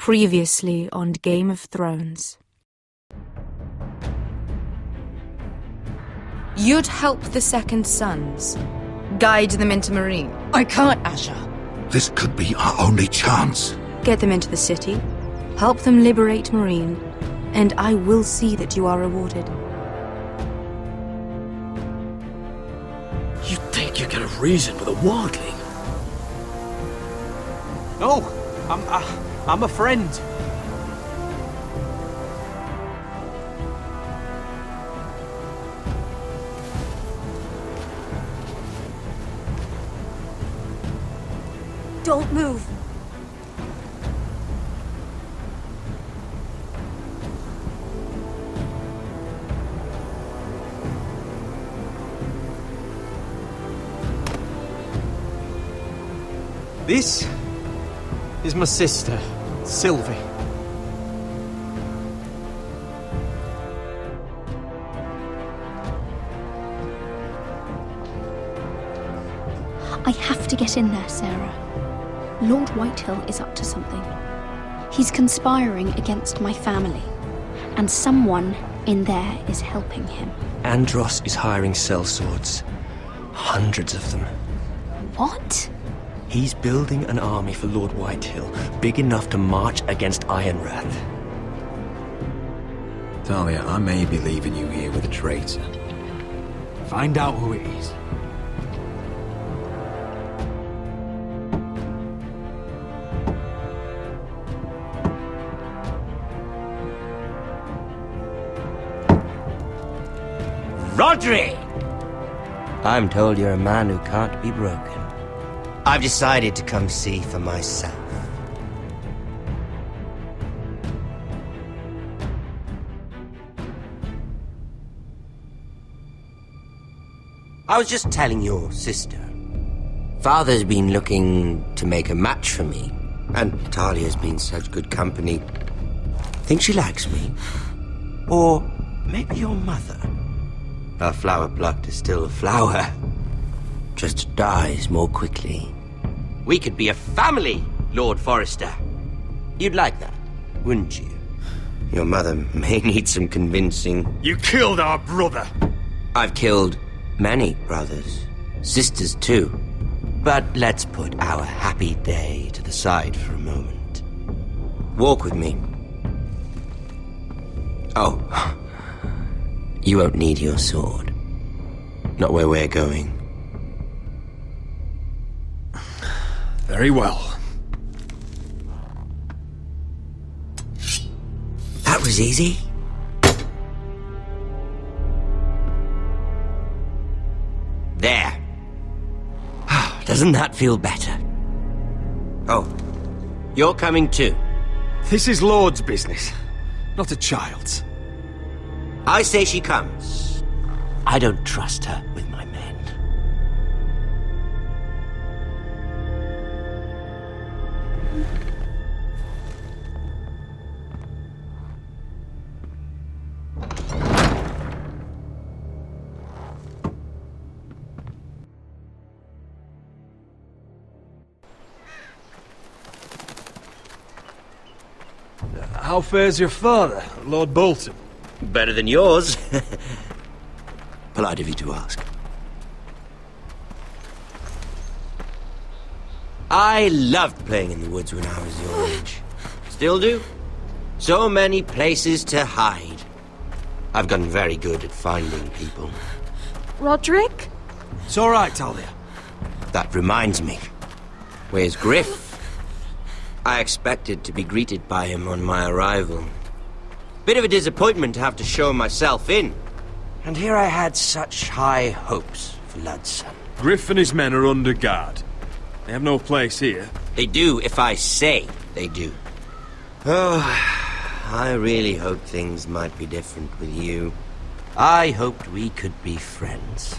Previously on Game of Thrones. You'd help the Second Sons. Guide them into Meereen. I can't, Asha. This could be our only chance. Get them into the city. Help them liberate Meereen. And I will see that you are rewarded. You think you can reason with a wildling? No, I'm a friend. Don't move. This is my sister, Sylvie. I have to get in there, Sarah. Lord Whitehill is up to something. He's conspiring against my family, and someone in there is helping him. Andros is hiring sellswords. Hundreds of them. What? He's building an army for Lord Whitehill, big enough to march against Ironrath. Talia, I may be leaving you here with a traitor. Find out who it is. Rodri! I'm told you're a man who can't be broken. I've decided to come see for myself. I was just telling your sister. Father's been looking to make a match for me, and Talia's been such good company. Think she likes me? Or maybe your mother? A flower plucked is still a flower. Just dies more quickly. We could be a family, Lord Forrester. You'd like that, wouldn't you? Your mother may need some convincing. You killed our brother! I've killed many brothers, sisters too. But let's put our happy day to the side for a moment. Walk with me. Oh, you won't need your sword. Not where we're going. Very well. That was easy. There. Doesn't that feel better? Oh, you're coming too. This is Lord's business, not a child's. I say she comes. I don't trust her with my men. How fares your father, Lord Bolton? Better than yours. Polite of you to ask. I loved playing in the woods when I was your age. Still do. So many places to hide. I've gotten very good at finding people. Rodrik? It's all right, Talia. That reminds me. Where's Griff? I expected to be greeted by him on my arrival. Bit of a disappointment to have to show myself in. And here I had such high hopes for Ludson. Griff and his men are under guard. They have no place here. They do if I say they do. Oh, I really hoped things might be different with you. I hoped we could be friends.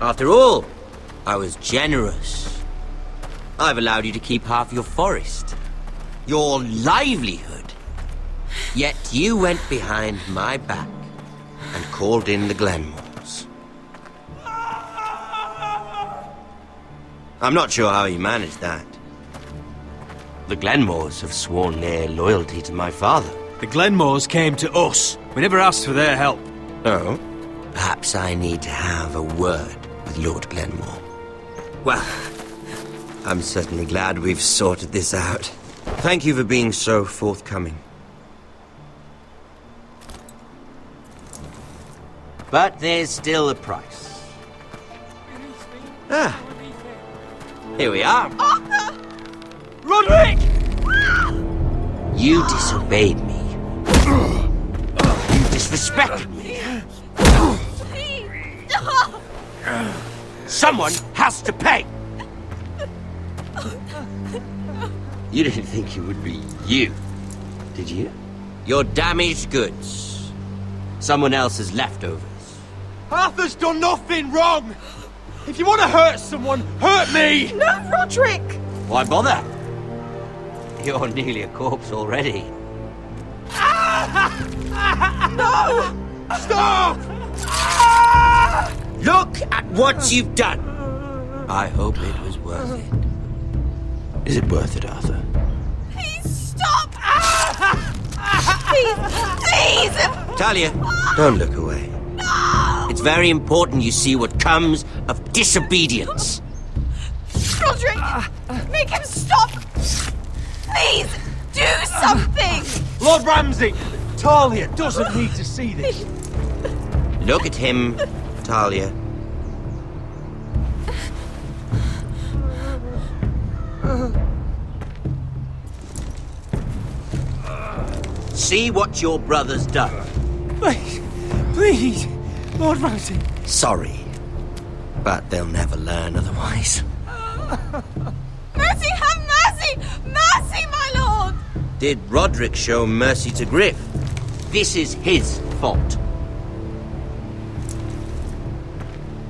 After all, I was generous. I've allowed you to keep half your forest. Your livelihood. Yet you went behind my back and called in the Glenmores. I'm not sure how you managed that. The Glenmores have sworn their loyalty to my father. The Glenmores came to us. We never asked for their help. Oh? Perhaps I need to have a word with Lord Glenmore. Well, I'm certainly glad we've sorted this out. Thank you for being so forthcoming. But there's still a price. Ah. Here we are. Roderick! You disobeyed me. You disrespected me. Someone has to pay! You didn't think it would be you, did you? Your damaged goods. Someone else's leftovers. Arthur's done nothing wrong! If you want to hurt someone, hurt me! No, Roderick! Why bother? You're nearly a corpse already. No! Stop! Look at what you've done! I hope it was worth it. Is it worth it, Arthur? Please stop! Please! Talia, don't look away. It's very important you see what comes of disobedience. Roderick! Make him stop! Please! Do something! Lord Ramsay! Talia doesn't need to see this. Look at him, Talia. See what your brother's done. Please, Lord Ramsay. Sorry, but they'll never learn otherwise. Mercy, have mercy! Mercy, my lord! Did Roderick show mercy to Griff? This is his fault.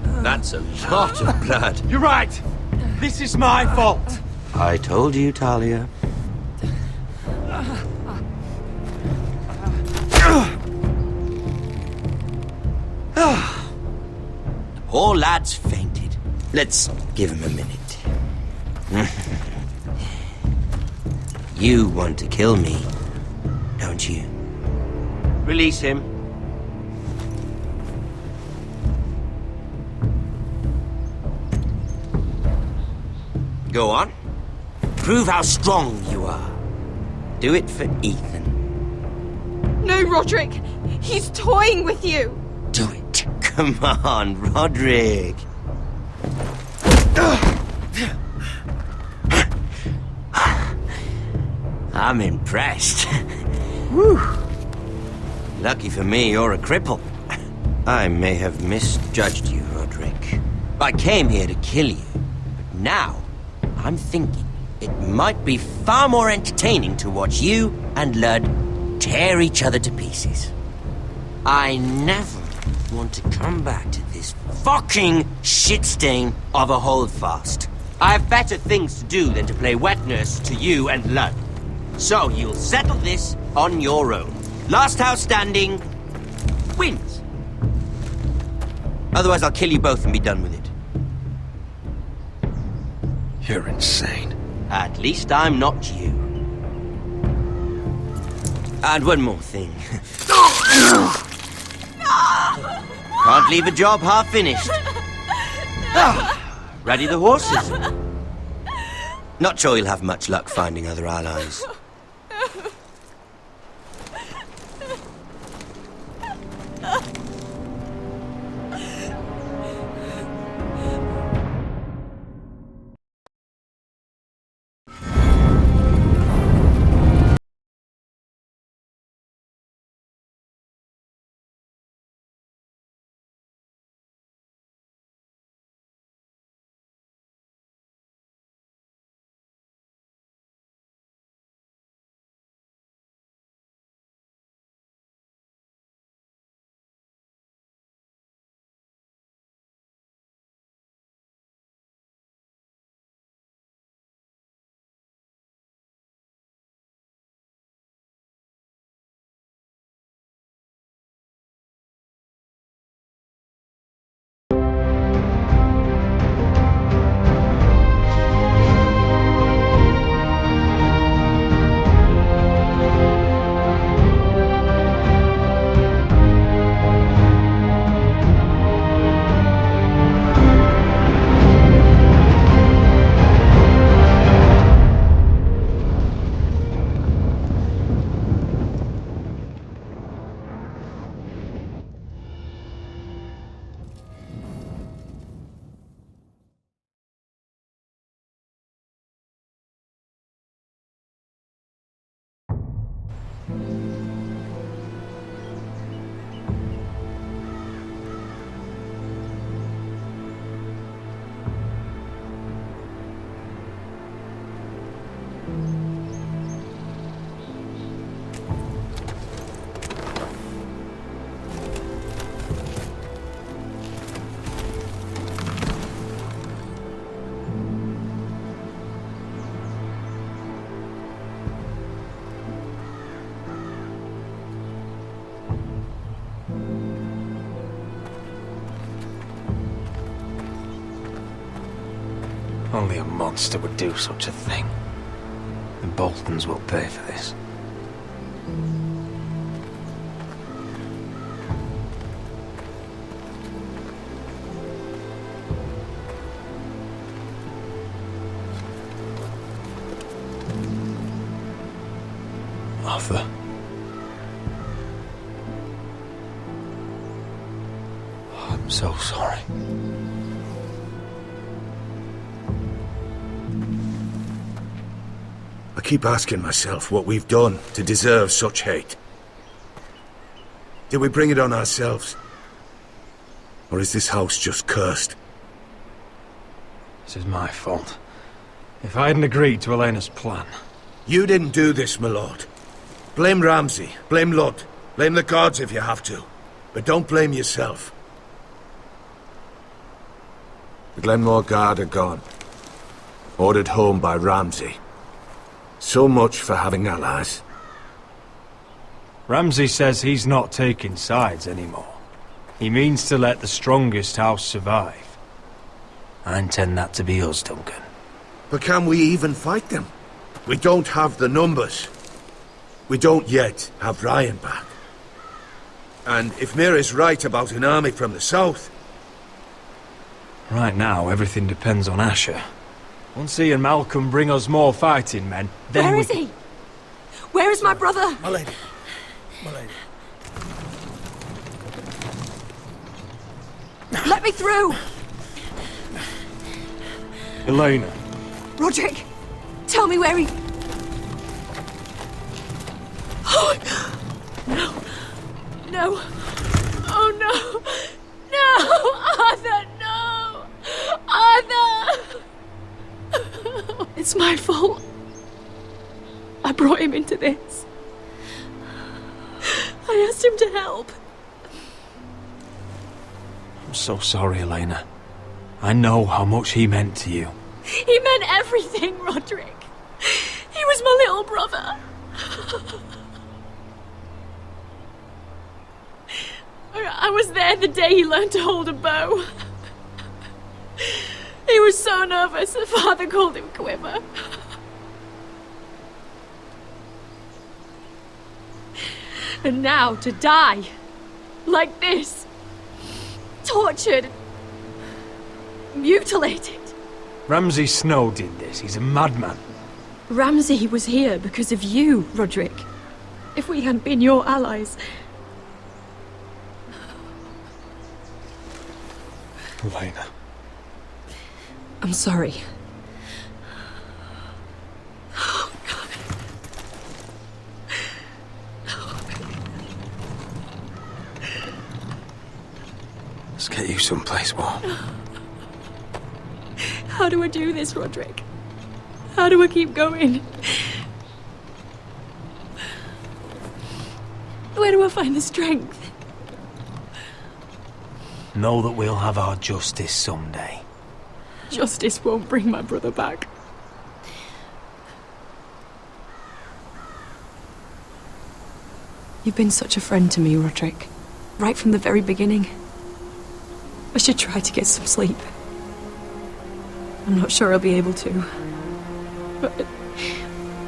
That's a lot of blood. You're right. This is my fault. I told you, Talia. The poor lad's fainted. Let's give him a minute. You want to kill me, don't you? Release him. Go on. Prove how strong you are. Do it for Ethan. No, Roderick! He's toying with you! Do it. Come on, Roderick. I'm impressed. Whew. Lucky for me, you're a cripple. I may have misjudged you, Roderick. I came here to kill you, but now I'm thinking it might be far more entertaining to watch you and Lud tear each other to pieces. I never want to come back to this fucking shit stain of a holdfast. I have better things to do than to play wet nurse to you and Lud. So you'll settle this on your own. Last house standing wins. Otherwise I'll kill you both and be done with it. You're insane. At least I'm not you. And one more thing. Can't leave a job half finished. Ready the horses? Not sure you'll have much luck finding other allies. Only a monster would do such a thing. The Boltons will pay for this. Arthur. I'm so sorry. I keep asking myself what we've done to deserve such hate. Did we bring it on ourselves? Or is this house just cursed? This is my fault. If I hadn't agreed to Elena's plan... You didn't do this, my lord. Blame Ramsay, blame Ludd, blame the gods if you have to. But don't blame yourself. The Glenmore Guard are gone. Ordered home by Ramsay. So much for having allies. Ramsay says he's not taking sides anymore. He means to let the strongest house survive. I intend that to be us, Duncan. But can we even fight them? We don't have the numbers. We don't yet have Ryan back. And if Mira's right about an army from the south... Right now, everything depends on Asher. Once he and Malcolm bring us more fighting men, then Where is he? Where is my brother? My lady. My lady. Let me through! Elena. Roderick, tell me where he... Oh, no. No. Oh, no. No! Arthur, no! Arthur! It's my fault. I brought him into this. I asked him to help. I'm so sorry, Elena. I know how much he meant to you. He meant everything, Roderick. He was my little brother. I was there the day he learned to hold a bow. He was so nervous, the father called him Quiver. And now to die, like this, tortured, mutilated. Ramsay Snow did this. He's a madman. Ramsay was here because of you, Roderick. If we hadn't been your allies... Elena. I'm sorry. Let's get you someplace warm. How do I do this, Roderick? How do I keep going? Where do I find the strength? Know that we'll have our justice someday. Justice won't bring my brother back. You've been such a friend to me, Roderick. Right from the very beginning. I should try to get some sleep. I'm not sure I'll be able to. But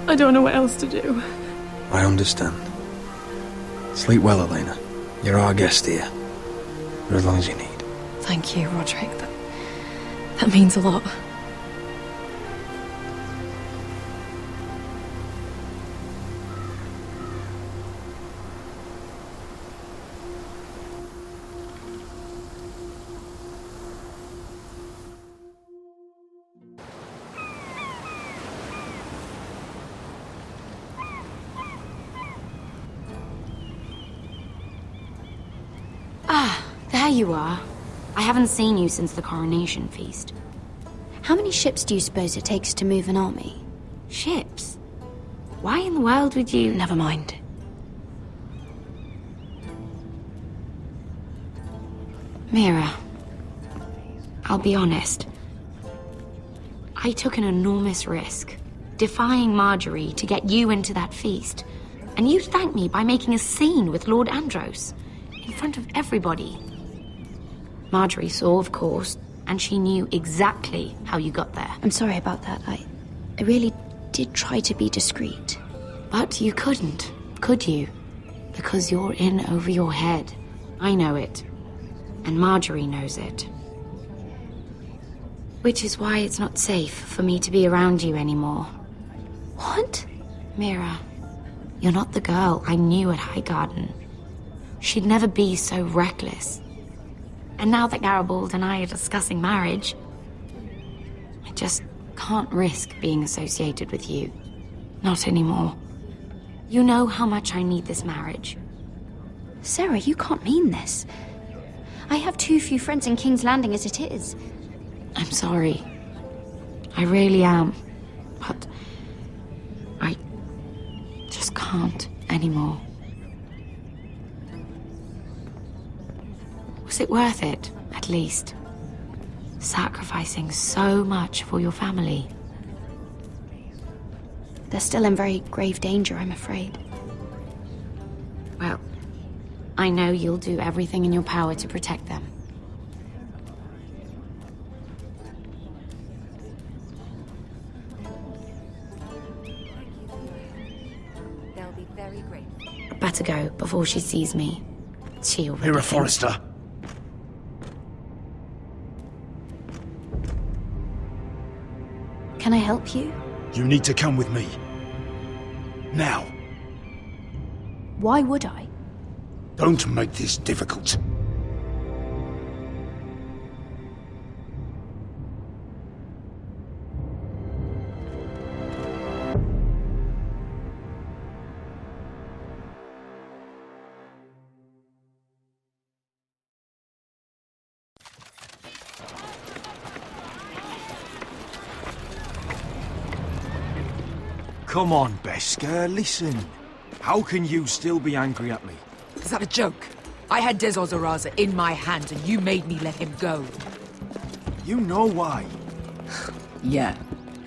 I don't know what else to do. I understand. Sleep well, Elena. You're our guest here. For as long as you need. Thank you, Roderick. That means a lot. There you are. I haven't seen you since the coronation feast. How many ships do you suppose it takes to move an army? Ships? Why in the world would you... Never mind. Mira, I'll be honest. I took an enormous risk, defying Marjorie to get you into that feast. And you thanked me by making a scene with Lord Andros, in front of everybody. Marjorie saw, of course, and she knew exactly how you got there. I'm sorry about that. I really did try to be discreet. But you couldn't, could you? Because you're in over your head. I know it. And Marjorie knows it. Which is why it's not safe for me to be around you anymore. What? Mira, you're not the girl I knew at Highgarden. She'd never be so reckless. And now that Garibald and I are discussing marriage, I just can't risk being associated with you. Not anymore. You know how much I need this marriage. Sarah, you can't mean this. I have too few friends in King's Landing as it is. I'm sorry. I really am. But I just can't anymore. Was it worth it, at least? Sacrificing so much for your family? They're still in very grave danger, I'm afraid. Well, I know you'll do everything in your power to protect them. They'll be very grateful. I'd better go before she sees me. She already Mira thinks- Forrester. Can I help you? You need to come with me. Now. Why would I? Don't make this difficult. Come on, Beskar, listen. How can you still be angry at me? Is that a joke? I had Dez Ozaraza in my hand and you made me let him go. You know why. Yeah.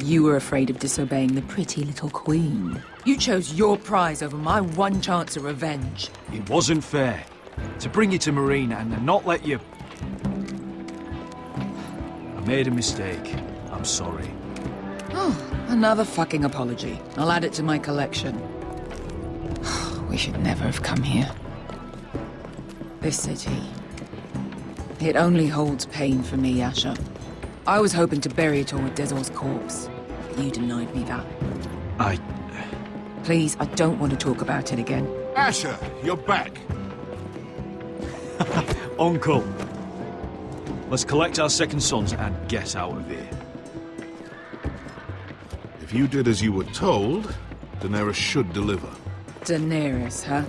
You were afraid of disobeying the pretty little queen. You chose your prize over my one chance of revenge. It wasn't fair. To bring you to Marine and not let you... I made a mistake. I'm sorry. Oh, another fucking apology. I'll add it to my collection. We should never have come here. This city. It only holds pain for me, Asher. I was hoping to bury it all with Dezor's corpse. You denied me that. Please, I don't want to talk about it again. Asher, you're back. Uncle. Let's collect our second sons and get out of here. If you did as you were told, Daenerys should deliver. Daenerys, huh?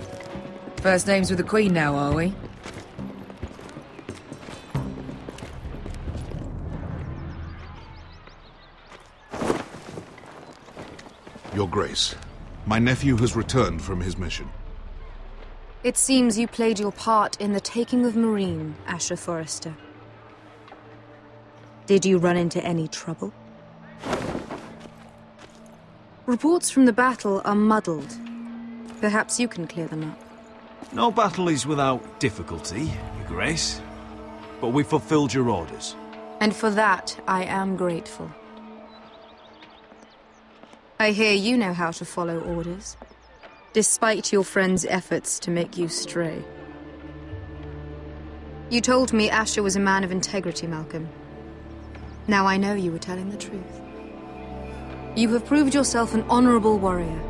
First names with the Queen now, are we? Your Grace, my nephew has returned from his mission. It seems you played your part in the taking of Marine, Asher Forrester. Did you run into any trouble? Reports from the battle are muddled. Perhaps you can clear them up. No battle is without difficulty, Your Grace. But we fulfilled your orders. And for that, I am grateful. I hear you know how to follow orders, despite your friend's efforts to make you stray. You told me Asher was a man of integrity, Malcolm. Now I know you were telling the truth. You have proved yourself an honorable warrior.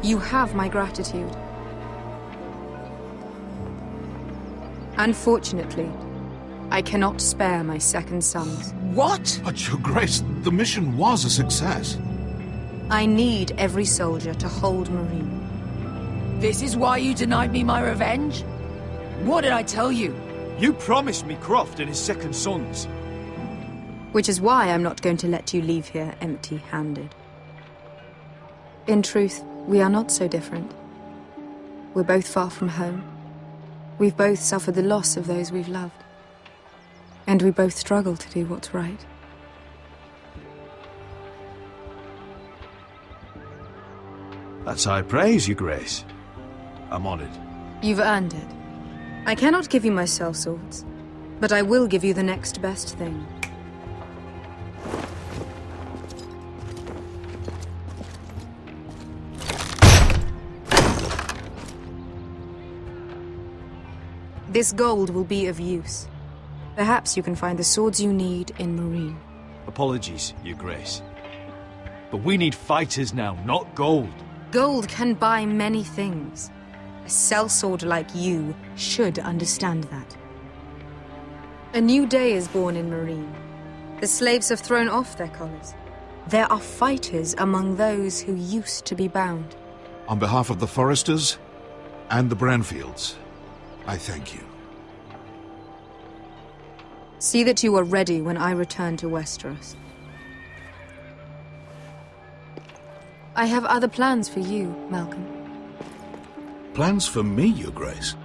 You have my gratitude. Unfortunately, I cannot spare my second sons. What? But, Your Grace, the mission was a success. I need every soldier to hold Marine. This is why you denied me my revenge? What did I tell you? You promised me Croft and his second sons. Which is why I'm not going to let you leave here empty-handed. In truth, we are not so different. We're both far from home. We've both suffered the loss of those we've loved. And we both struggle to do what's right. That's high praise, Your Grace. I'm honored. You've earned it. I cannot give you my sellswords, But I will give you the next best thing. This gold will be of use. Perhaps you can find the swords you need in Marine. Apologies, Your Grace. But we need fighters now, not gold. Gold can buy many things. A sellsword like you should understand that. A new day is born in Marine. The slaves have thrown off their collars. There are fighters among those who used to be bound. On behalf of the Foresters and the Branfields, I thank you. See that you are ready when I return to Westeros. I have other plans for you, Malcolm. Plans for me, Your Grace?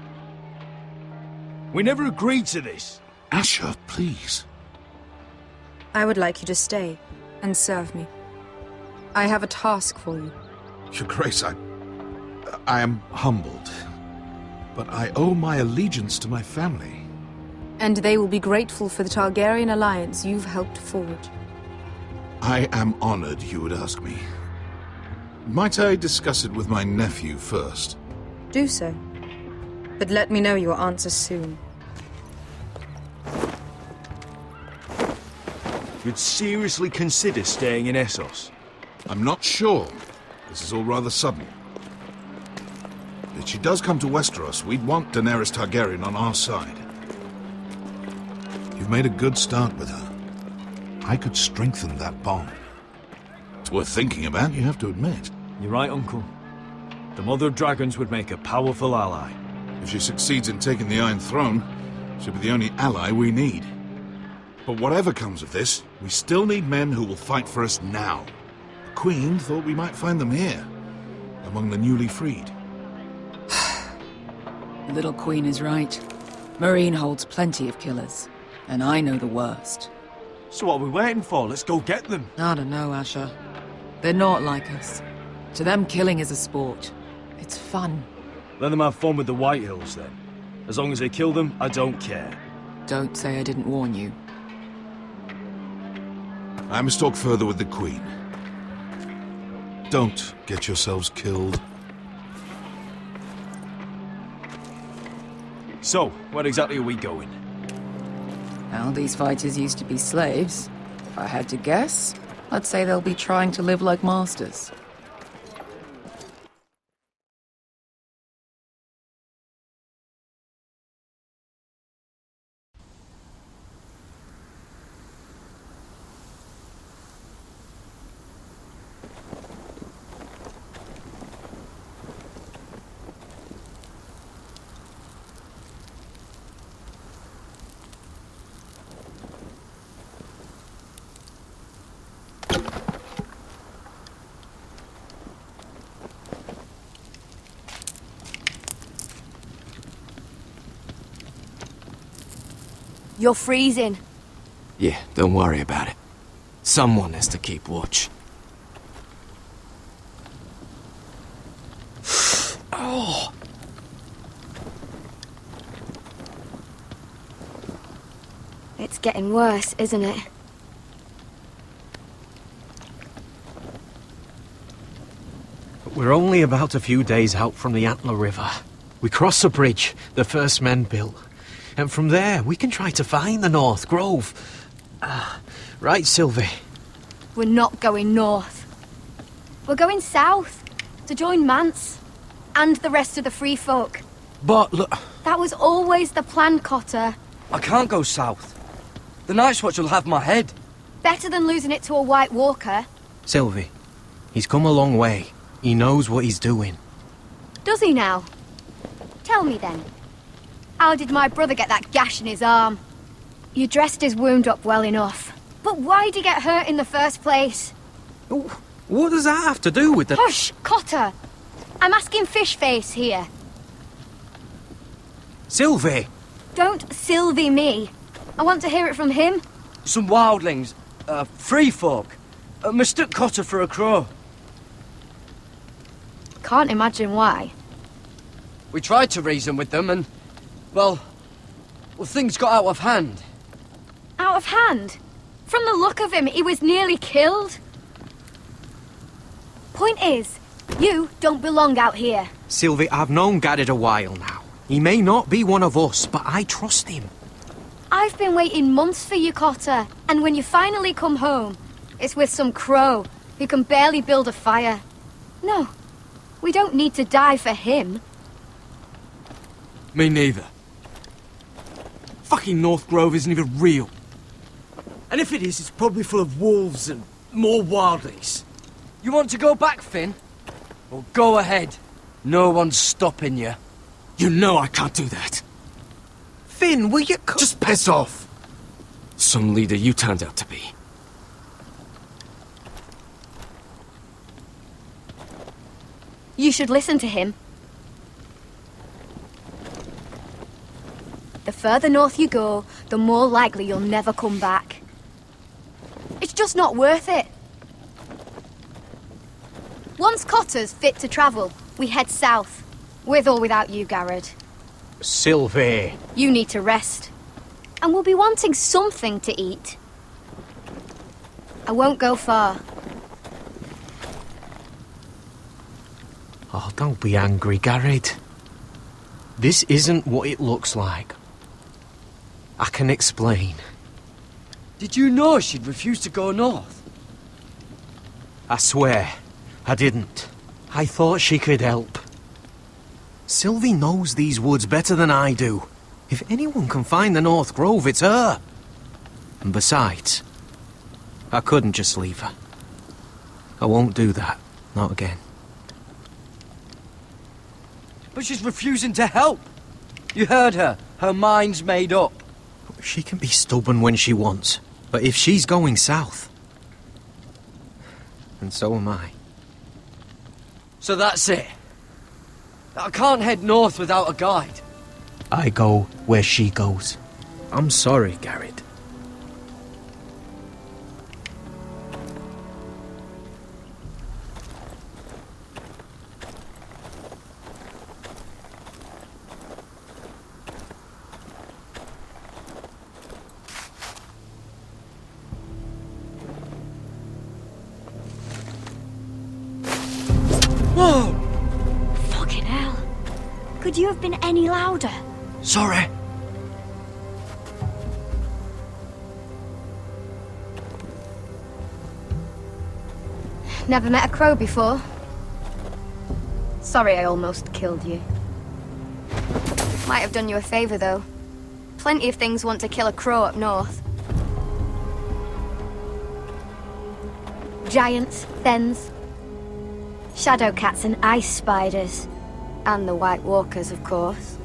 We never agreed to this. Asher, please. I would like you to stay and serve me. I have a task for you. Your Grace, I am humbled, but I owe my allegiance to my family. And they will be grateful for the Targaryen alliance you've helped forge. I am honored you would ask me. Might I discuss it with my nephew first? Do so. But let me know your answer soon. You'd seriously consider staying in Essos? I'm not sure. This is all rather sudden. If she does come to Westeros, we'd want Daenerys Targaryen on our side. You've made a good start with her. I could strengthen that bond. It's worth thinking about, you have to admit. You're right, Uncle. The Mother of Dragons would make a powerful ally. If she succeeds in taking the Iron Throne, she'll be the only ally we need. But whatever comes of this, we still need men who will fight for us now. The Queen thought we might find them here, among the newly freed. The little Queen is right. Marine holds plenty of killers, and I know the worst. So what are we waiting for? Let's go get them. I don't know, Asher. They're not like us. To them, killing is a sport. It's fun. Let them have fun with the Whitehills, then. As long as they kill them, I don't care. Don't say I didn't warn you. I must talk further with the Queen. Don't get yourselves killed. So, where exactly are we going? Well, these fighters used to be slaves. If I had to guess, I'd say they'll be trying to live like masters. You're freezing. Yeah, don't worry about it. Someone has to keep watch. Oh! It's getting worse, isn't it? We're only about a few days out from the Antler River. We cross the bridge the first men built. And from there, we can try to find the North Grove. Right, Sylvie? We're not going north. We're going south, to join Mance, and the rest of the Free Folk. But look... That was always the plan, Cotter. I can't go south. The Night's Watch will have my head. Better than losing it to a White Walker. Sylvie, he's come a long way. He knows what he's doing. Does he now? Tell me then. How did my brother get that gash in his arm? You dressed his wound up well enough. But why'd he get hurt in the first place? What does that have to do with the... Hush, Cotter! I'm asking Fishface here. Sylvie! Don't Sylvie me. I want to hear it from him. Some wildlings, free folk, mistook Cotter for a crow. Can't imagine why. We tried to reason with them and, well, Well, things got out of hand. Out of hand? From the look of him, he was nearly killed. Point is, you don't belong out here. Sylvie, I've known Garrett a while now. He may not be one of us, but I trust him. I've been waiting months for you, Cotter. And when you finally come home, it's with some crow who can barely build a fire. No, we don't need to die for him. Me neither. Fucking North Grove isn't even real. And if it is, it's probably full of wolves and more wildlings. You want to go back, Finn? Well, go ahead. No one's stopping you. You know I can't do that. Finn, will you just piss off? Some leader you turned out to be. You should listen to him. The further north you go, the more likely you'll never come back. It's just not worth it. Once Cotter's fit to travel, we head south. With or without you, Garrett. Sylvie. You need to rest. And we'll be wanting something to eat. I won't go far. Oh, don't be angry, Garrett. This isn't what it looks like. I can explain. Did you know she'd refused to go north? I swear, I didn't. I thought she could help. Sylvie knows these woods better than I do. If anyone can find the North Grove, it's her. And besides, I couldn't just leave her. I won't do that. Not again. But she's refusing to help. You heard her. Her mind's made up. She can be stubborn when she wants. But if she's going south, and so am I. So that's it. I can't head north without a guide. I go where she goes. I'm sorry, Garrett. Whoa! Fucking hell. Could you have been any louder? Sorry. Never met a crow before. Sorry I almost killed you. Might have done you a favor, though. Plenty of things want to kill a crow up north. Giants, thens, shadow cats and ice spiders. And the White Walkers, of course.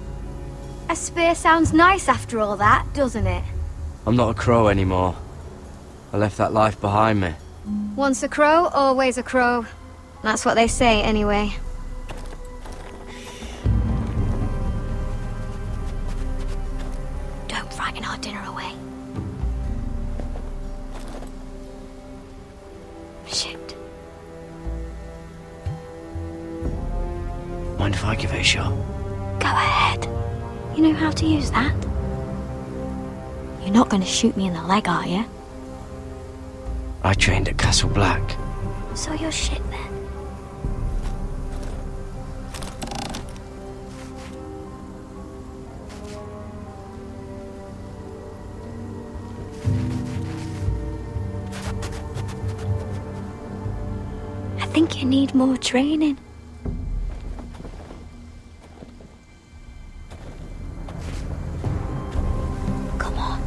A spear sounds nice after all that, doesn't it? I'm not a crow anymore. I left that life behind me. Once a crow, always a crow. That's what they say, anyway. Don't frighten our dinner away. Shit. Mind if I give it a shot? Go ahead. You know how to use that? You're not going to shoot me in the leg, are you? I trained at Castle Black. So you're shit then. I think you need more training. Come on.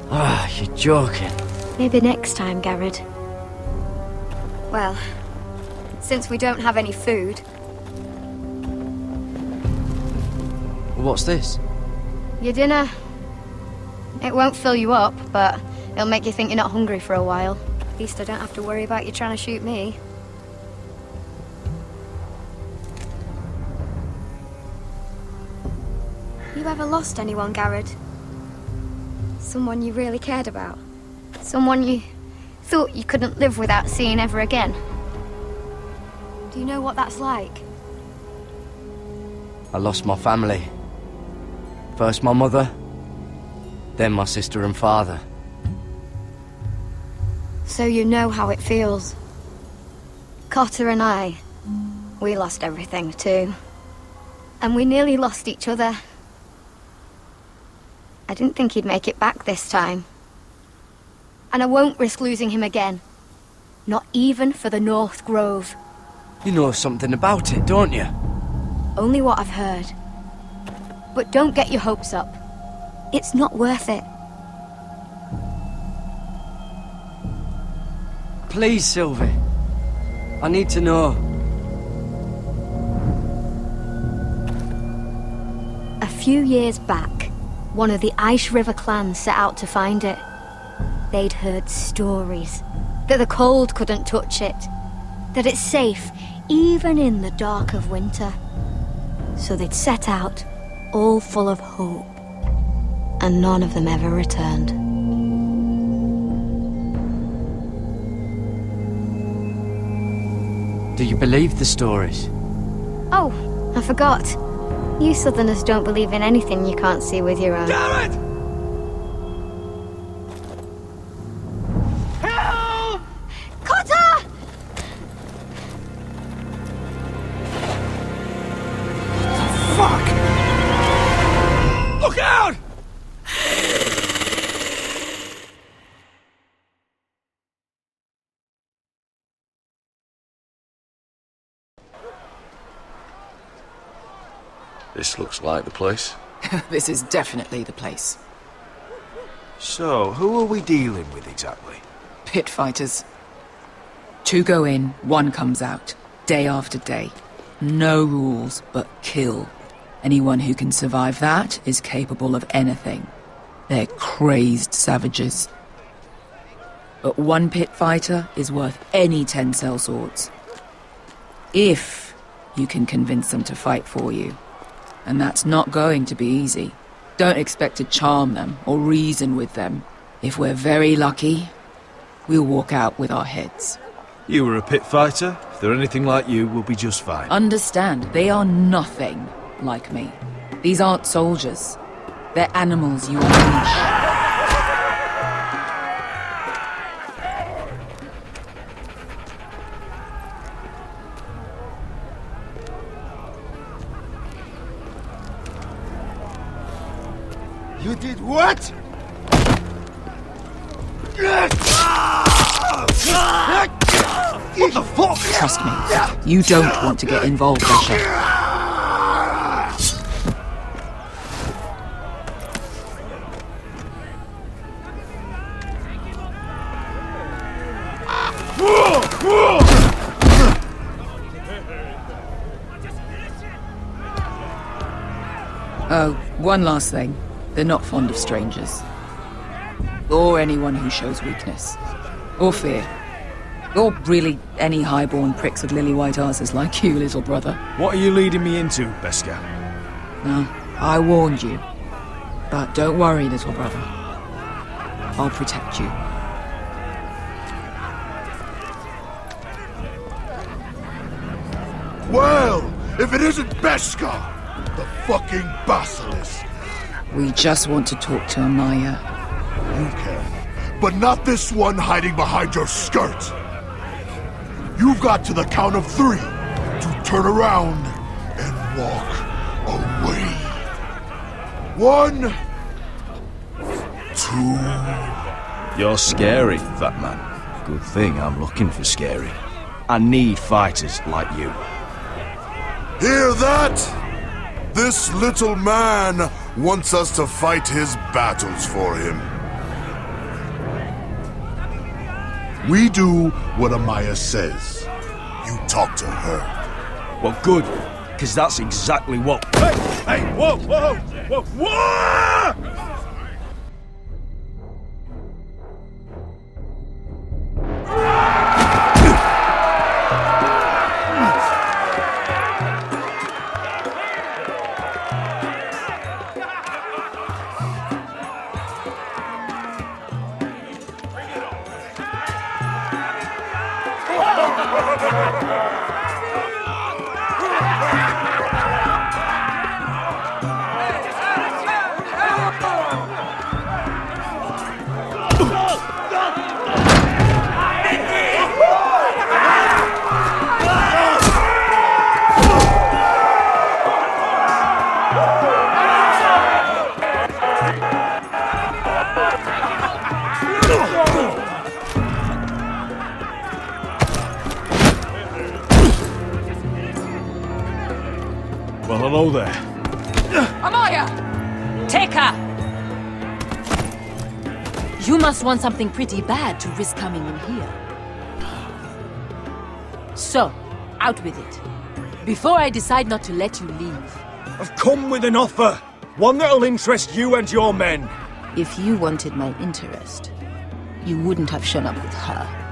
Ah, you're joking. Maybe next time, Garrett. Well, since we don't have any food... What's this? Your dinner. It won't fill you up, but it'll make you think you're not hungry for a while. At least I don't have to worry about you trying to shoot me. You ever lost anyone, Garrett? Someone you really cared about? Someone you thought you couldn't live without seeing ever again. Do you know what that's like? I lost my family. First my mother, then my sister and father. So you know how it feels. Cotter and I, we lost everything too. And we nearly lost each other. I didn't think he'd make it back this time. And I won't risk losing him again. Not even for the North Grove. You know something about it, don't you? Only what I've heard. But don't get your hopes up. It's not worth it. Please, Sylvie. I need to know. A few years back, one of the Ice River clans set out to find it. They'd heard stories that the cold couldn't touch it, that it's safe even in the dark of winter. So they'd set out, all full of hope, and none of them ever returned. Do you believe the stories? Oh, I forgot. You Southerners don't believe in anything you can't see with your own. Damn it! Help! Cotter! Fuck! Look out! This looks like the place. This is definitely the place. So, who are we dealing with exactly? Pit fighters. 2 go in, 1 comes out. Day after day. No rules, but kill. Anyone who can survive that is capable of anything. They're crazed savages. But 1 pit fighter is worth any 10 sellswords. If you can convince them to fight for you. And that's not going to be easy. Don't expect to charm them or reason with them. If we're very lucky, we'll walk out with our heads. You were a pit fighter. If they're anything like you, we'll be just fine. Understand, they are nothing like me. These aren't soldiers. They're animals you unleash. You did what? What the fuck? Trust me, you don't want to get involved, Asher. Oh, one last thing. They're not fond of strangers. Or anyone who shows weakness. Or fear. Or really any highborn pricks with lily white asses like you, little brother. What are you leading me into, Beskar? No, I warned you. But don't worry, little brother. I'll protect you. Well, if it isn't Beskar, the fucking basilisk. We just want to talk to Amaya. You can, but not this one hiding behind your skirt. You've got to the count of 3 to turn around and walk away. 1, 2. You're scary, fat man. Good thing I'm looking for scary. I need fighters like you. Hear that? This little man wants us to fight his battles for him. We do what Amaya says. You talk to her. Well, good, because that's exactly what... Hey, whoa, whoa, whoa, whoa! Well, hello there. Amaya! Take her! You must want something pretty bad to risk coming in here. So, out with it. Before I decide not to let you leave. I've come with an offer. One that'll interest you and your men. If you wanted my interest, you wouldn't have shown up with her.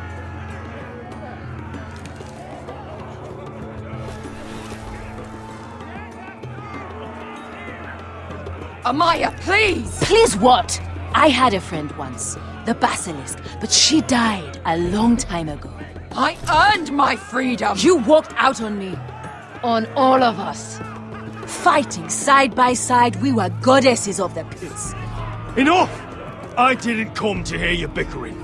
Amaya, please! Please what? I had a friend once, the Basilisk, but she died a long time ago. I earned my freedom! You walked out on me. On all of us. Fighting side by side, we were goddesses of the pits. Enough! I didn't come to hear you bickering.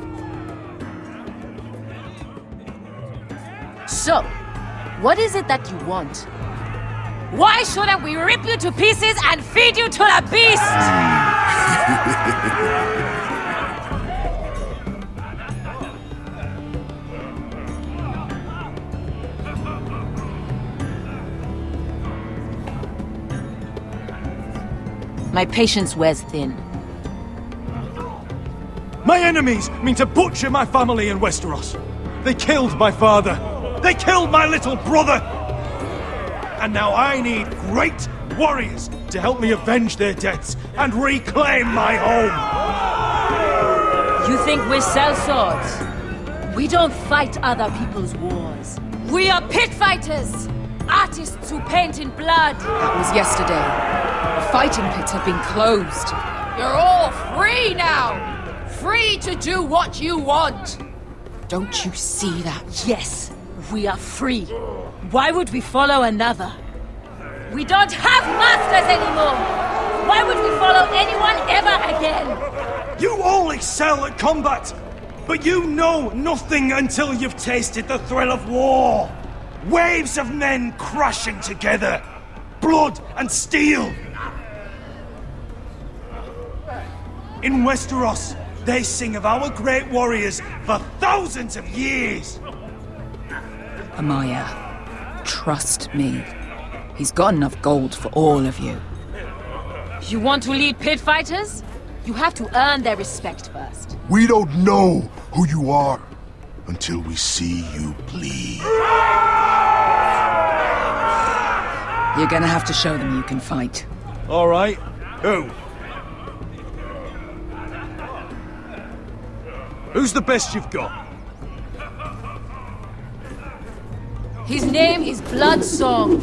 So, what is it that you want? Why shouldn't we rip you to pieces and feed you to the beast? My patience wears thin. My enemies mean to butcher my family in Westeros. They killed my father. They killed my little brother. And now I need great warriors to help me avenge their deaths and reclaim my home. You think we sell swords? We don't fight other people's wars. We are pit fighters! Artists who paint in blood! That was yesterday. The fighting pits have been closed. You're all free now! Free to do what you want! Don't you see that? Yes, we are free. Why would we follow another? We don't have masters anymore! Why would we follow anyone ever again? You all excel at combat, but you know nothing until you've tasted the thrill of war. Waves of men crashing together. Blood and steel. In Westeros, they sing of our great warriors for thousands of years. Amaya, trust me. He's got enough gold for all of you. You want to lead pit fighters? You have to earn their respect first. We don't know who you are until we see you bleed. You're gonna have to show them you can fight. All right. Who? Who's the best you've got? His name is Bloodsong.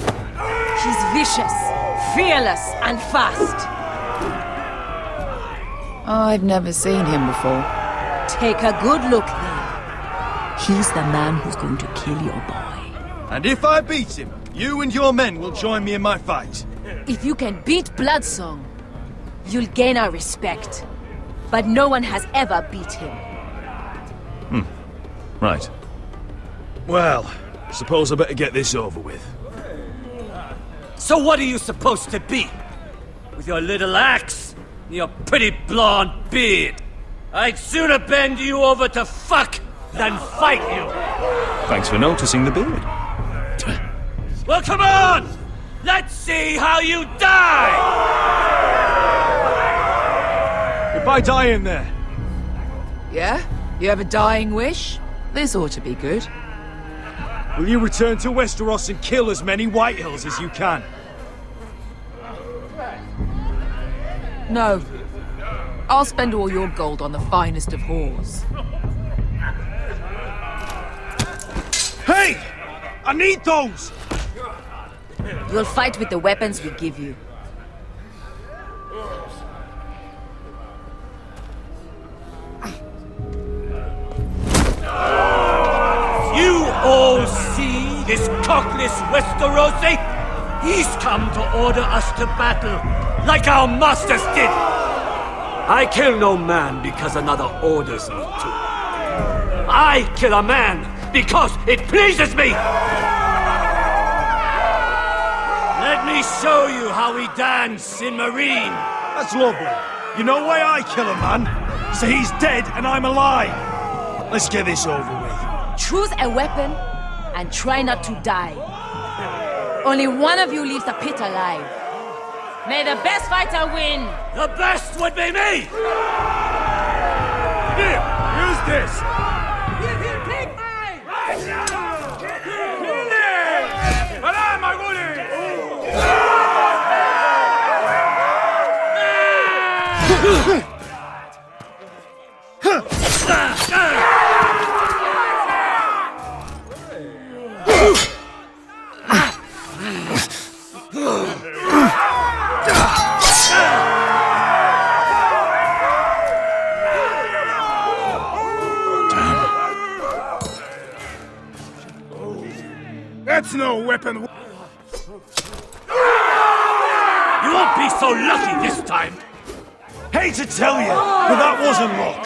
He's vicious, fearless, and fast. I've never seen him before. Take a good look then. He's the man who's going to kill your boy. And if I beat him, you and your men will join me in my fight. If you can beat Bloodsong, you'll gain our respect. But no one has ever beat him. Right. Well, suppose I better get this over with. So what are you supposed to be? With your little axe and your pretty blonde beard? I'd sooner bend you over to fuck than fight you. Thanks for noticing the beard. Well, come on! Let's see how you die! Goodbye dying there. Yeah? You have a dying wish? This ought to be good. Will you return to Westeros and kill as many Whitehills as you can? No. I'll spend all your gold on the finest of whores. Hey! I need those! You'll fight with the weapons we give you. You all see this cockless Westerosi? He's come to order us to battle, like our masters did. I kill no man because another orders me to. I kill a man because it pleases me! Let me show you how we dance in Marine. That's lovely. You know why I kill a man? So he's dead and I'm alive. Let's get this over with. Choose a weapon and try not to die. Only one of you leaves the pit alive. May the best fighter win! The best would be me! Here, use this! That's no weapon. You won't be so lucky this time. Hate to tell you, but that wasn't luck.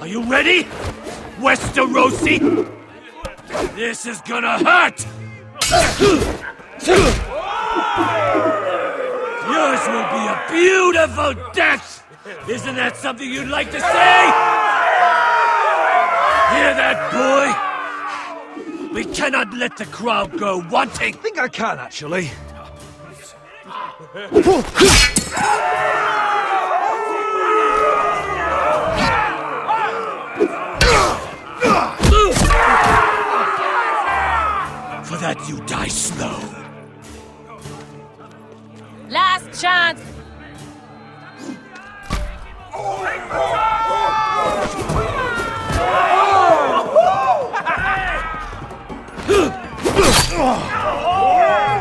Are you ready, Westerosi? This is gonna hurt! Yours will be a beautiful death! Isn't that something you'd like to say? Hear that, boy? We cannot let the crowd go wanting. I think I can, actually. For that, you die slow. Last chance!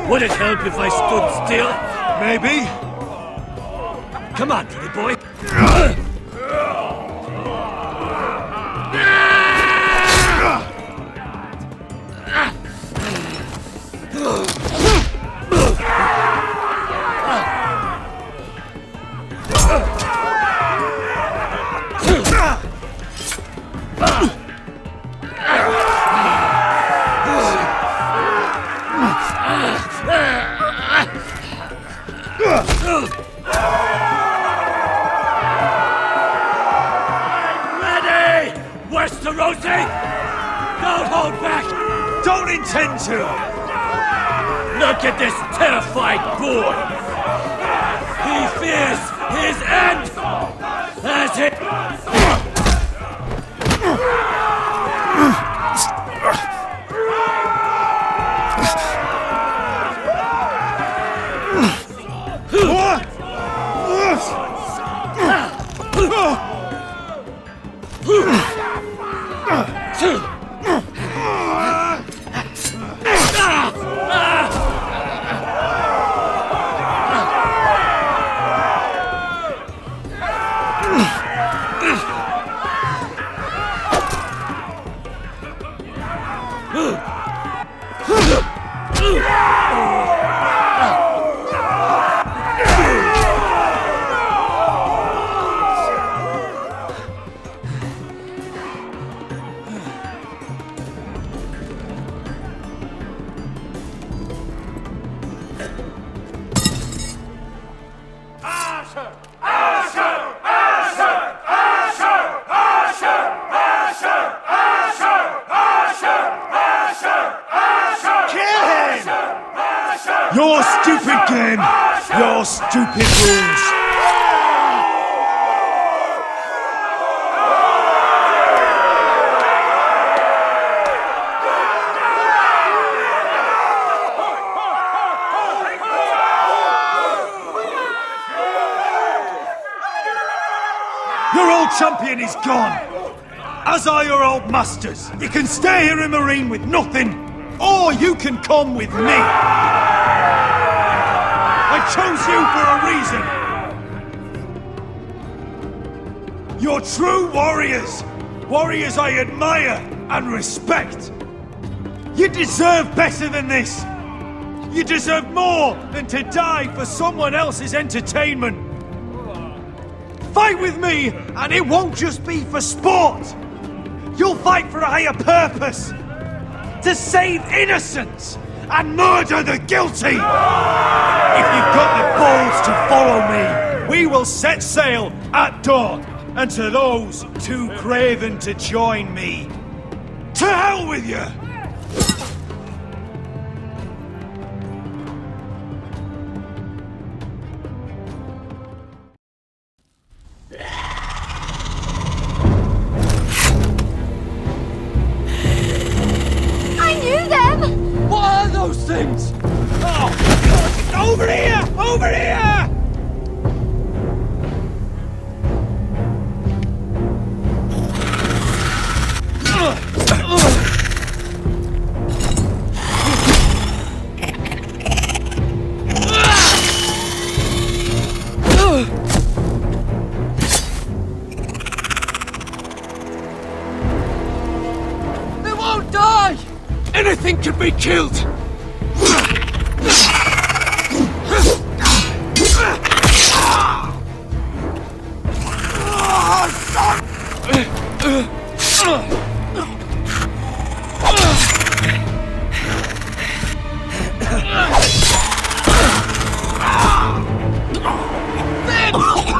Would it help if I stood still? Maybe. Come on, pretty boy. Ready, Westerosi! Don't hold back! Don't intend to! Look at this terrified boy! He fears his end! As it... Your stupid game! Your stupid rules! Your old champion is gone! As are your old masters. You can stay here in Marine with nothing, or you can come with me! I chose you for a reason! You're true warriors! Warriors I admire and respect! You deserve better than this! You deserve more than to die for someone else's entertainment! Fight with me, and it won't just be for sport! You'll fight for a higher purpose! To save innocents and murder the guilty! If you've got the balls to follow me, we will set sail at dawn. And to those too craven to join me, to hell with you! I knew them! What are those things? Oh, God! Over here! Over here! They won't die! Anything can be killed!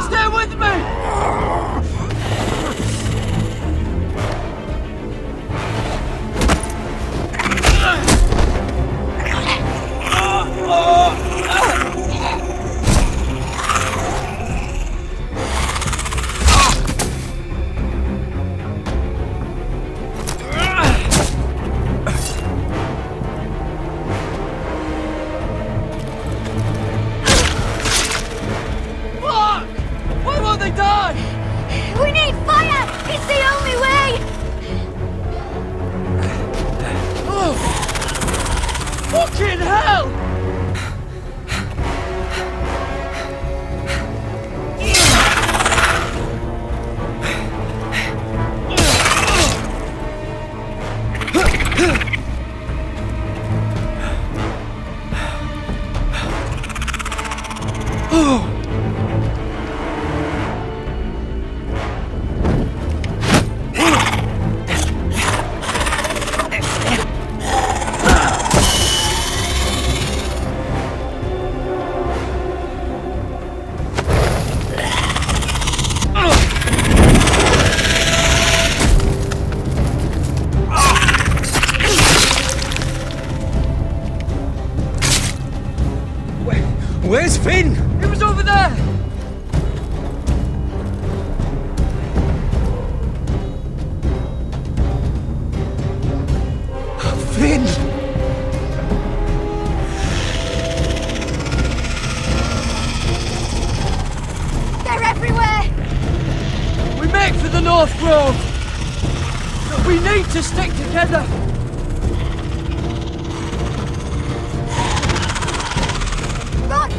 Stay with me! Fuck! Why won't they die? We need fire! It's the only way! Oh. Fucking hell! Oh. Where's Finn? It was over there! Finn! They're everywhere! We make for the North Grove! But we need to stick together! Run!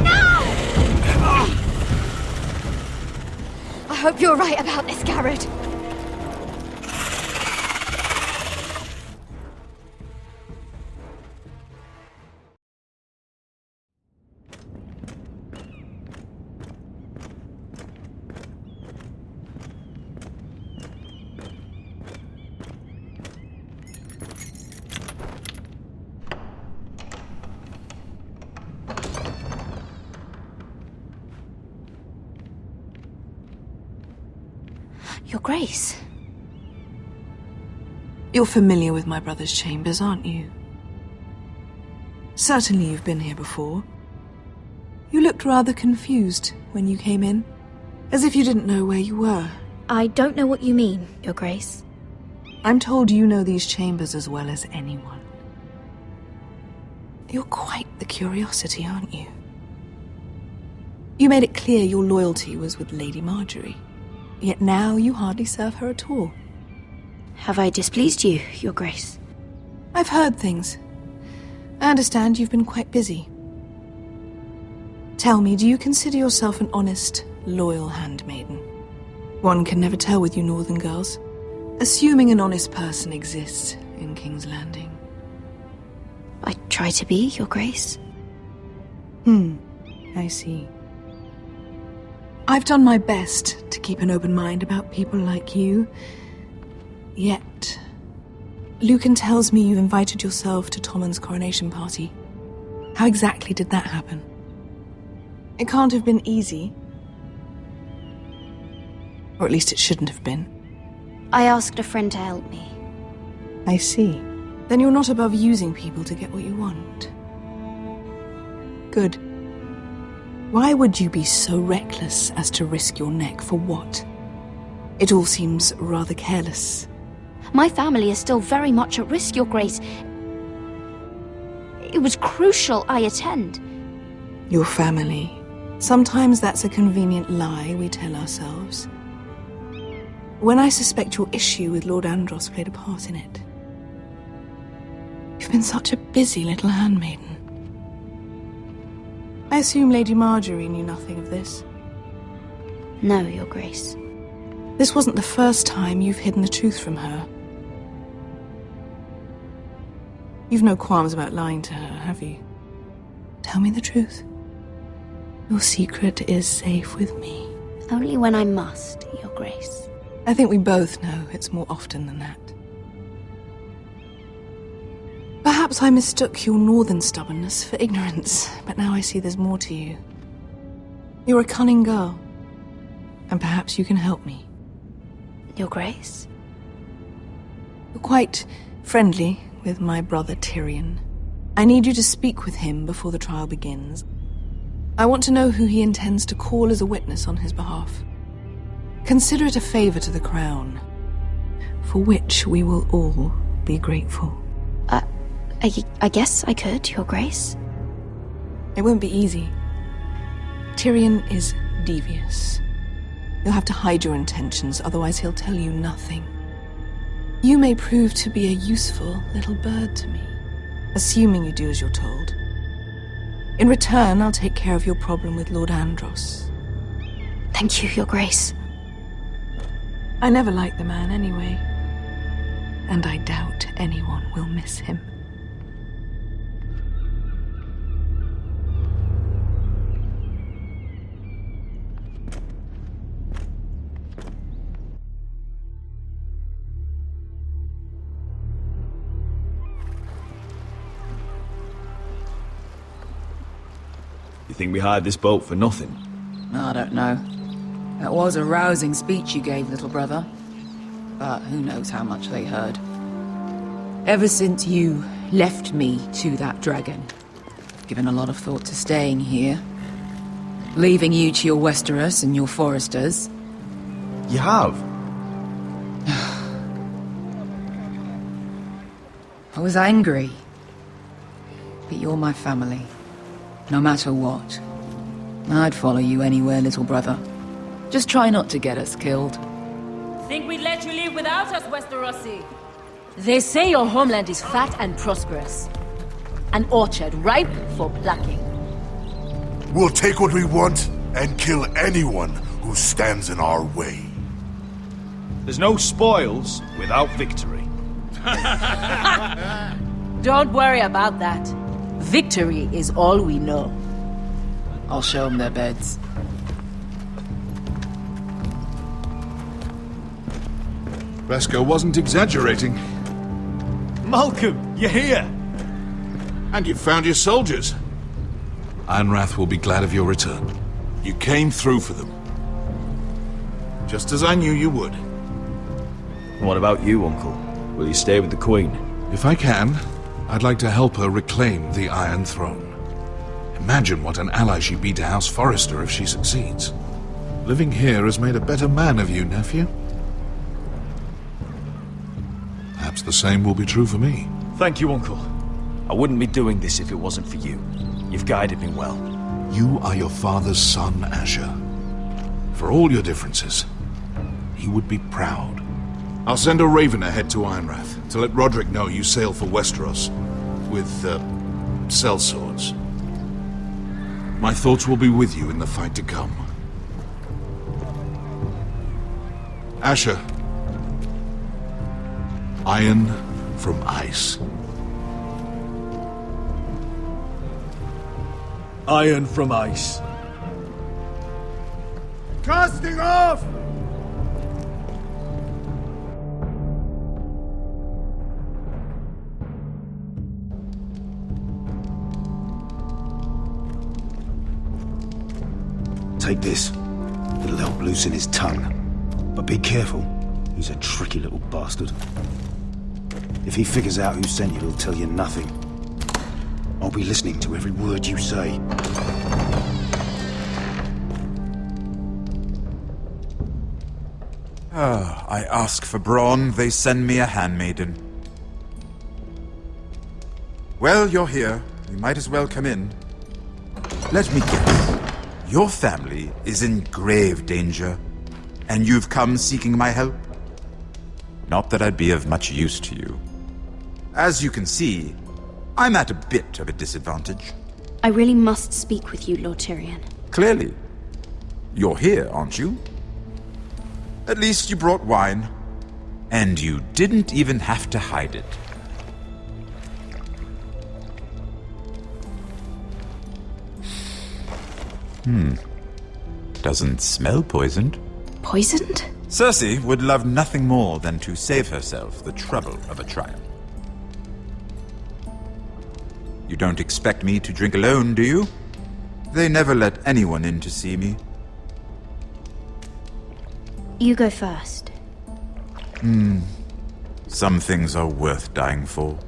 No! I hope you're right about this, Garrett. Your Grace. You're familiar with my brother's chambers, aren't you? Certainly you've been here before. You looked rather confused when you came in, as if you didn't know where you were. I don't know what you mean, Your Grace. I'm told you know these chambers as well as anyone. You're quite the curiosity, aren't you? You made it clear your loyalty was with Lady Marjorie. Yet now you hardly serve her at all. Have I displeased you, Your Grace? I've heard things. I understand you've been quite busy. Tell me, do you consider yourself an honest, loyal handmaiden? One can never tell with you northern girls. Assuming an honest person exists in King's Landing. I try to be, Your Grace. I see. I've done my best to keep an open mind about people like you. Yet, Lucan tells me you invited yourself to Tommen's coronation party. How exactly did that happen? It can't have been easy. Or at least it shouldn't have been. I asked a friend to help me. I see. Then you're not above using people to get what you want. Good. Why would you be so reckless as to risk your neck for what? It all seems rather careless. My family is still very much at risk, Your Grace. It was crucial I attend. Your family. Sometimes that's a convenient lie we tell ourselves. When I suspect your issue with Lord Andros played a part in it. You've been such a busy little handmaiden. I assume Lady Marjorie knew nothing of this. No, Your Grace. This wasn't the first time you've hidden the truth from her. You've no qualms about lying to her, have you? Tell me the truth. Your secret is safe with me. Only when I must, Your Grace. I think we both know it's more often than that. Perhaps I mistook your northern stubbornness for ignorance, but now I see there's more to you. You're a cunning girl, and perhaps you can help me. Your Grace? You're quite friendly with my brother Tyrion. I need you to speak with him before the trial begins. I want to know who he intends to call as a witness on his behalf. Consider it a favor to the crown, for which we will all be grateful. I guess I could, Your Grace. It won't be easy. Tyrion is devious. You'll have to hide your intentions, otherwise he'll tell you nothing. You may prove to be a useful little bird to me, assuming you do as you're told. In return, I'll take care of your problem with Lord Andros. Thank you, Your Grace. I never liked the man anyway, and I doubt anyone will miss him. You think we hired this boat for nothing? I don't know. That was a rousing speech you gave, little brother. But who knows how much they heard. Ever since you left me to that dragon, I've given a lot of thought to staying here. Leaving you to your Westeros and your Foresters. You have? I was angry. But you're my family. No matter what. I'd follow you anywhere, little brother. Just try not to get us killed. Think we'd let you leave without us, Westerosi? They say your homeland is fat and prosperous. An orchard ripe for plucking. We'll take what we want and kill anyone who stands in our way. There's no spoils without victory. Don't worry about that. Victory is all we know. I'll show them their beds. Beskar wasn't exaggerating. Malcolm, you're here! And you've found your soldiers. Ironrath will be glad of your return. You came through for them. Just as I knew you would. What about you, Uncle? Will you stay with the Queen? If I can, I'd like to help her reclaim the Iron Throne. Imagine what an ally she'd be to House Forrester if she succeeds. Living here has made a better man of you, nephew. Perhaps the same will be true for me. Thank you, Uncle. I wouldn't be doing this if it wasn't for you. You've guided me well. You are your father's son, Asher. For all your differences, he would be proud. I'll send a raven ahead to Ironrath to let Roderick know you sail for Westeros with, sellswords. My thoughts will be with you in the fight to come. Asher. Iron from ice. Iron from ice. Casting off! Take this. It'll help loosen his tongue. But be careful. He's a tricky little bastard. If he figures out who sent you, he'll tell you nothing. I'll be listening to every word you say. I ask for brawn, they send me a handmaiden. Well, you're here. You might as well come in. Let me guess. Your family is in grave danger, and you've come seeking my help? Not that I'd be of much use to you. As you can see, I'm at a bit of a disadvantage. I really must speak with you, Lord Tyrion. Clearly. You're here, aren't you? At least you brought wine. And you didn't even have to hide it. Doesn't smell poisoned. Poisoned? Cersei would love nothing more than to save herself the trouble of a trial. You don't expect me to drink alone, do you? They never let anyone in to see me. You go first. Some things are worth dying for.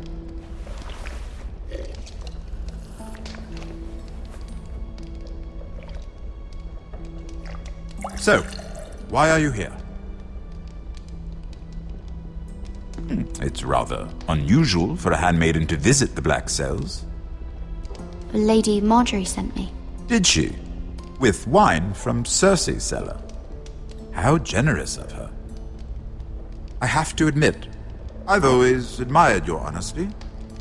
So, why are you here? It's rather unusual for a handmaiden to visit the Black Cells. Lady Marjorie sent me. Did she? With wine from Cersei's cellar. How generous of her. I have to admit, I've always admired your honesty,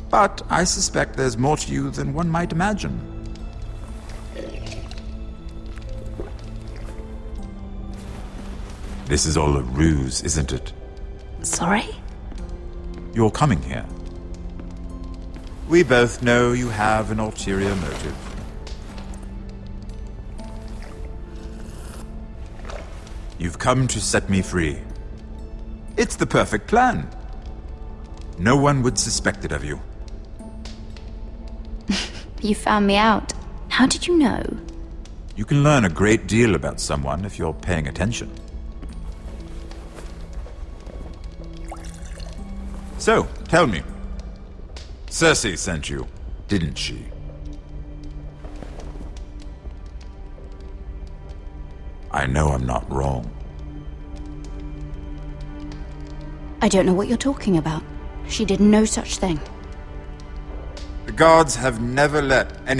but I suspect there's more to you than one might imagine. This is all a ruse, isn't it? Sorry? You're coming here. We both know you have an ulterior motive. You've come to set me free. It's the perfect plan. No one would suspect it of you. You found me out. How did you know? You can learn a great deal about someone if you're paying attention. So, tell me. Cersei sent you, didn't she? I know I'm not wrong. I don't know what you're talking about. She did no such thing. The gods have never let anyone